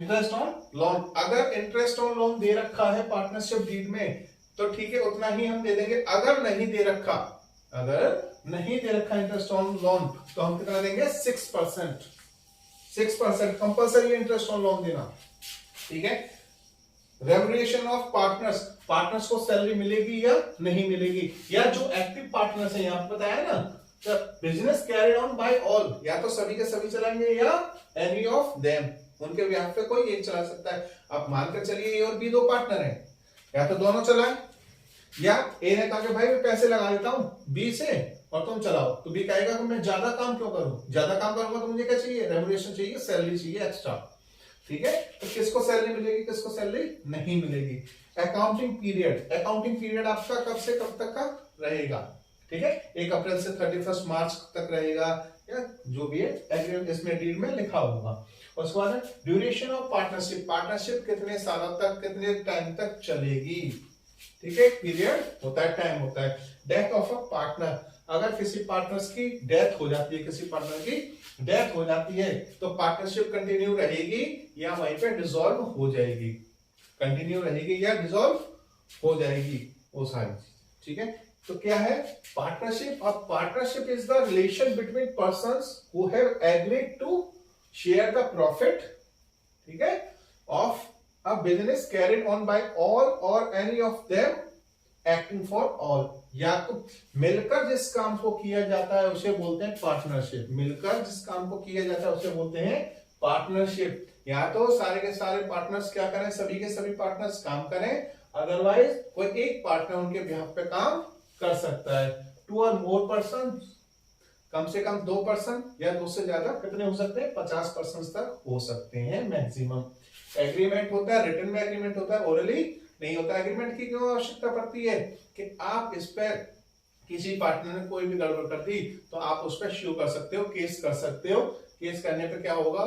Interest on loan, अगर interest on loan दे रखा है पार्टनरशिप डीड में तो ठीक है, उतना ही हम दे देंगे। अगर नहीं दे रखा, अगर नहीं दे रखा इंटरेस्ट ऑन लोन, तो हम कितना देंगे? 6%। 6% कंपल्सरी इंटरेस्ट ऑन लोन देना, ठीक है। रेम्युनरेशन ऑफ पार्टनर्स, पार्टनर्स को सैलरी मिलेगी या नहीं मिलेगी, या जो एक्टिव पार्टनर्स हैं, यहां बताया ना, business carried on by all, या तो सभी के सभी चलाएंगे या एनी ऑफ देम, उनके यहाँ पे कोई एक चला सकता है। आप मानकर चलिए ए और बी दो पार्टनर हैं, या तो दोनों चलाएं, या ए ने कहा कि भाई मैं पैसे लगा देता हूं बी से और तुम चलाओ, तो बी कहेगा कि मैं ज्यादा काम क्यों करूं, ज्यादा काम करूंगा तो मुझे क्या चाहिए? रेम्युनरेशन चाहिए, सैलरी चाहिए एक्स्ट्रा, ठीक है। तो किसको सैलरी मिलेगी, किसको सैलरी नहीं मिलेगी। अकाउंटिंग पीरियड, अकाउंटिंग पीरियड आपका कब से कब तक का रहेगा, ठीक है। 1 अप्रैल से 31 मार्च तक रहेगा, या जो भी है एग्रीमेंट इसमें डीड में लिखा होगा। उसके बाद ड्यूरेशन ऑफ पार्टनरशिप, पार्टनरशिप कितने सालों तक, कितने टाइम तक चलेगी, ठीक है। पीरियड होता है, टाइम होता है। डेथ ऑफ अ पार्टनर, अगर किसी पार्टनर्स की डेथ हो जाती है, किसी पार्टनर की डेथ हो जाती है, तो पार्टनरशिप कंटिन्यू रहेगी या वहीं पे डिसॉल्व हो जाएगी, कंटिन्यू रहेगी या डिसॉल्व हो जाएगी, वो सारी, ठीक है। तो क्या है पार्टनरशिप? अब partnership is the relation between persons who have agreed to share the profit, ठीक है, of a business carried on by all or any of them acting for all, या तो मिलकर जिस काम को किया जाता है उसे बोलते हैं पार्टनरशिप, मिलकर जिस काम को किया जाता है उसे बोलते हैं पार्टनरशिप। या तो सारे के सारे पार्टनर्स क्या करें, सभी के सभी पार्टनर्स काम करें, अदरवाइज कोई एक पार्टनर उनके बिहाफ पे काम कर सकता है। 2 और मोर पर्सन, कम से कम 2 पर्सन या 2 से ज्यादा कितने हो सकते हैं? 50% तक हो सकते हैं मैक्सिमम। एग्रीमेंट होता है, रिटन में एग्रीमेंट होता है, ओरली नहीं होता। एग्रीमेंट की क्यों आवश्यकता पड़ती है? कि आप इस पर किसी पार्टनर ने कोई भी गड़बड़ कर दी तो आप उस पर श्यू कर सकते हो, केस कर सकते हो। केस करने पे क्या होगा?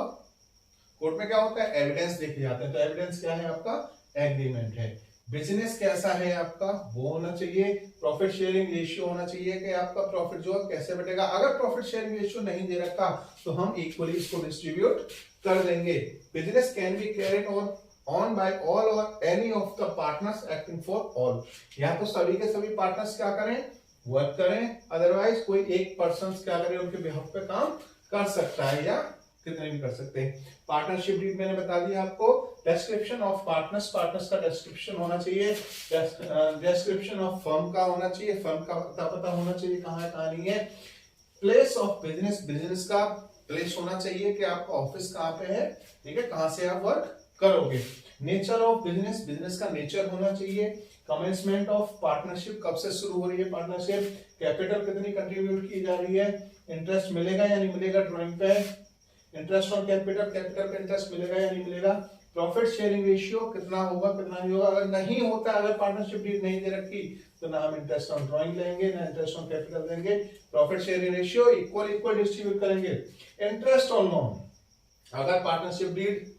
कोर्ट में क्या होता है? एविडेंस देखे जाते हैं। तो एविडेंस क्या है आपका? एग्रीमेंट है। बिजनेस कैसा है आपका? वो होना चाहिए। प्रॉफिट शेयरिंग रेशियो होना चाहिए कि आपका प्रॉफिट जो है कैसे बटेगा। अगर प्रॉफिट शेयरिंग रेशियो नहीं दे रखा तो हम इक्वली इसको डिस्ट्रीब्यूट कर देंगे। Business can be carried on by all or any of the partners acting for all, या तो सभी के सभी पार्टनर्स क्या करें? वर्क करें, अदरवाइज कोई एक पर्सन क्या करे उनके बिहाफ पे काम कर सकता है, या कितने भी कर सकते हैं। पार्टनरशिप डीड मैंने बता दिया आपको। डिस्क्रिप्शन ऑफ पार्टनर्स, पार्टनर्स का डिस्क्रिप्शन होना चाहिए। डिस्क्रिप्शन ऑफ फर्म का होना चाहिए, फर्म का पता होना चाहिए कहाँ है कहाँ नहीं है। प्लेस ऑफ बिजनेस, बिजनेस का प्लेस होना चाहिए कि आपका ऑफिस कहाँ पे है, ठीक है, कहाँ से आप वर्क करोगे। नेचर ऑफ बिजनेस, बिजनेस का नेचर होना चाहिए। कमेंसमेंट ऑफ पार्टनरशिप, कब से शुरू हो रही है पार्टनरशिप। कैपिटल कितनी कंट्रीब्यूट की जा रही है। इंटरेस्ट मिलेगा या नहीं मिलेगा ड्राइंग पे। इंटरेस्ट ऑन कैपिटल, कैपिटल पे इंटरेस्ट मिलेगा या नहीं मिलेगा। प्रॉफिट शेयरिंग रेशियो कितना होगा कितना नहीं होगा। अगर नहीं होता, अगर पार्टनरशिप डीड नहीं दे रखी तो ना हम इंटरेस्ट ऑन ड्राइंग लेंगे ना इंटरेस्ट ऑन कैपिटल देंगे। Profit sharing ratio equal distribute करेंगे। इंटरेस्ट ऑन लोन, अगर पार्टनरशिप डीड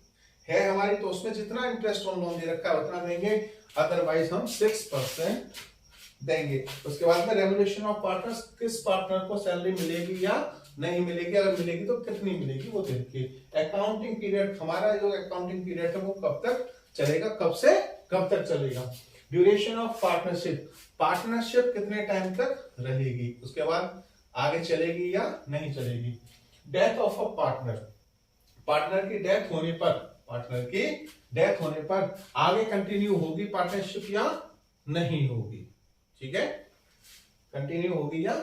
है हमारी तो उसमें जितना इंटरेस्ट ऑन लोन दे रखा है उतना देंगे, अदरवाइज हम 6% देंगे। उसके बाद में रेम्युनरेशन ऑफ पार्टनर्स, किस पार्टनर को सैलरी मिलेगी या नहीं मिलेगी, अगर मिलेगी तो कितनी मिलेगी वो देखिए। अकाउंटिंग पीरियड, हमारा जो अकाउंटिंग पीरियड है वो कब तक चलेगा, कब से कब तक चलेगा। ड्यूरेशन ऑफ पार्टनरशिप, पार्टनरशिप कितने टाइम तक रहेगी, उसके बाद आगे चलेगी या नहीं चलेगी। Death of a partner, partner की डेथ होने पर, पार्टनर की डेथ होने पर आगे कंटिन्यू होगी पार्टनरशिप या नहीं होगी, ठीक है, कंटिन्यू होगी या